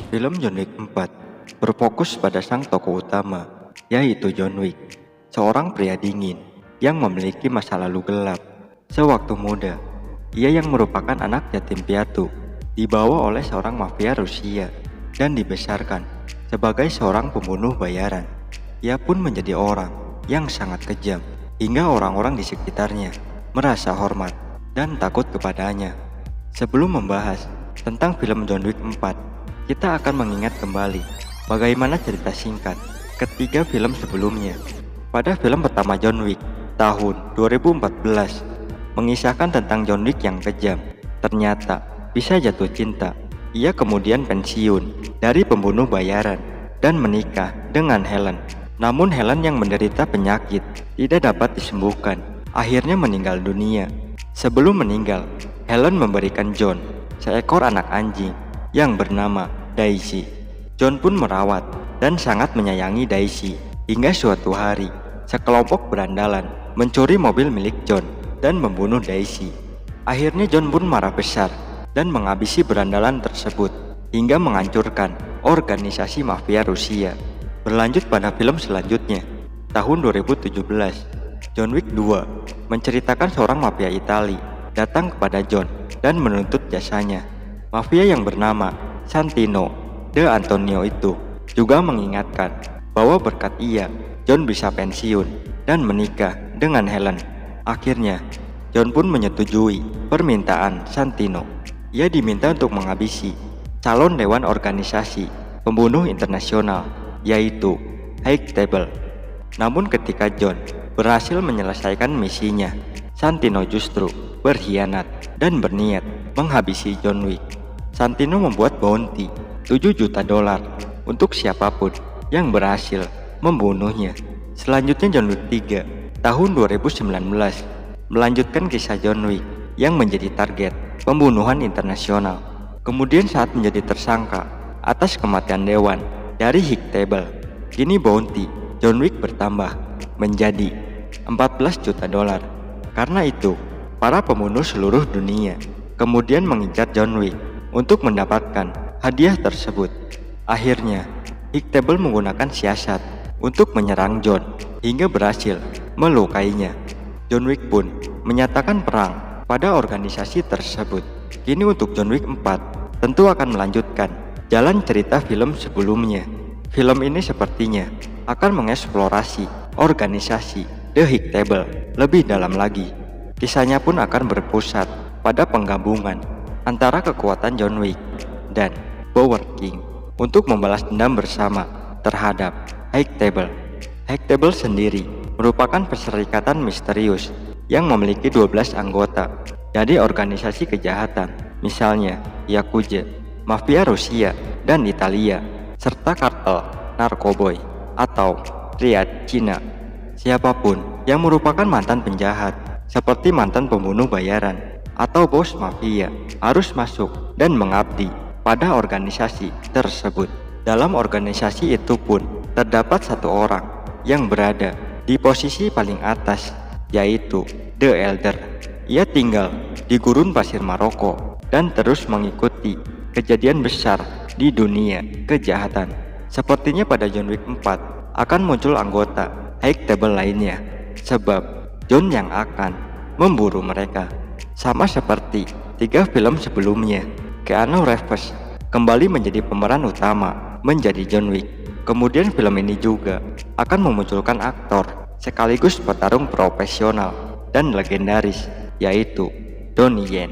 Film John Wick 4 berfokus pada sang tokoh utama, yaitu John Wick, seorang pria dingin yang memiliki masa lalu gelap. Sewaktu muda, ia yang merupakan anak yatim piatu, dibawa oleh seorang mafia Rusia dan dibesarkan sebagai seorang pembunuh bayaran. Ia pun menjadi orang yang sangat kejam, hingga orang-orang di sekitarnya merasa hormat dan takut kepadanya. Sebelum membahas tentang film John Wick 4, kita akan mengingat kembali bagaimana cerita singkat ketiga film sebelumnya. Pada film pertama John Wick tahun 2014 mengisahkan tentang John Wick yang kejam ternyata bisa jatuh cinta. Ia kemudian pensiun dari pembunuh bayaran dan menikah dengan Helen. Namun Helen yang menderita penyakit tidak dapat disembuhkan, akhirnya meninggal dunia. Sebelum meninggal, Helen memberikan John seekor anak anjing yang bernama Daisy. John pun merawat dan sangat menyayangi Daisy hingga suatu hari sekelompok berandalan mencuri mobil milik John dan membunuh Daisy. Akhirnya John pun marah besar dan menghabisi berandalan tersebut hingga menghancurkan organisasi mafia Rusia. Berlanjut pada film selanjutnya tahun 2017, John Wick 2 menceritakan seorang mafia Itali datang kepada John dan menuntut jasanya. Mafia yang bernama Santino De Antonio itu juga mengingatkan bahwa berkat ia, John bisa pensiun dan menikah dengan Helen. Akhirnya, John pun menyetujui permintaan Santino. Ia diminta untuk menghabisi calon dewan organisasi pembunuh internasional, yaitu High Table. Namun ketika John berhasil menyelesaikan misinya, Santino justru berkhianat dan berniat menghabisi John Wick. Santino membuat bounty $7 juta untuk siapapun yang berhasil membunuhnya. Selanjutnya John Wick 3 tahun 2019 melanjutkan kisah John Wick yang menjadi target pembunuhan internasional. Kemudian saat menjadi tersangka atas kematian dewan dari High Table, kini bounty John Wick bertambah menjadi $14 juta. Karena itu, para pembunuh seluruh dunia kemudian mengincar John Wick untuk mendapatkan hadiah tersebut. Akhirnya, High Table menggunakan siasat untuk menyerang John hingga berhasil melukainya. John Wick pun menyatakan perang pada organisasi tersebut. Kini untuk John Wick 4 tentu akan melanjutkan jalan cerita film sebelumnya. Film ini sepertinya akan mengeksplorasi organisasi The High Table lebih dalam lagi. Kisahnya pun akan berpusat pada penggabungan antara kekuatan John Wick dan Power King untuk membalas dendam bersama terhadap High Table. High Table sendiri merupakan perserikatan misterius yang memiliki 12 anggota dari organisasi kejahatan, misalnya Yakuza, mafia Rusia dan Italia, serta kartel narkoboy atau triad Cina. Siapapun yang merupakan mantan penjahat seperti mantan pembunuh bayaran atau bos mafia harus masuk dan mengabdi pada organisasi tersebut. Dalam organisasi itu pun terdapat satu orang yang berada di posisi paling atas, yaitu The Elder. Ia tinggal di gurun pasir Maroko dan terus mengikuti kejadian besar di dunia kejahatan. Sepertinya pada John Wick 4 akan muncul anggota High Table lainnya, sebab John yang akan memburu mereka. Sama seperti 3 film sebelumnya, Keanu Reeves kembali menjadi pemeran utama menjadi John Wick. Kemudian film ini juga akan memunculkan aktor sekaligus petarung profesional dan legendaris, yaitu Donnie Yen.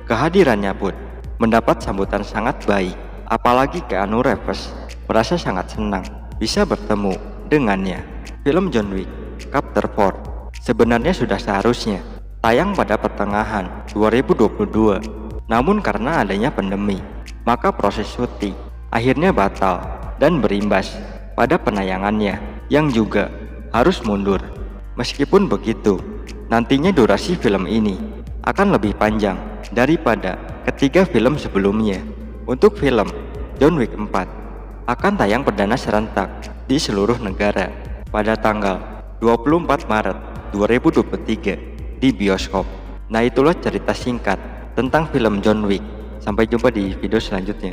Kehadirannya pun mendapat sambutan sangat baik, apalagi Keanu Reeves merasa sangat senang bisa bertemu dengannya. Film John Wick Chapter 4 sebenarnya sudah seharusnya tayang pada pertengahan 2022, namun karena adanya pandemi, maka proses syuting akhirnya batal dan berimbas pada penayangannya yang juga harus mundur. Meskipun begitu, nantinya durasi film ini akan lebih panjang daripada ketiga film sebelumnya. Untuk film John Wick 4 akan tayang perdana serentak di seluruh negara pada tanggal 24 Maret 2023 di bioskop. Nah, itulah cerita singkat tentang film John Wick. Sampai jumpa di video selanjutnya.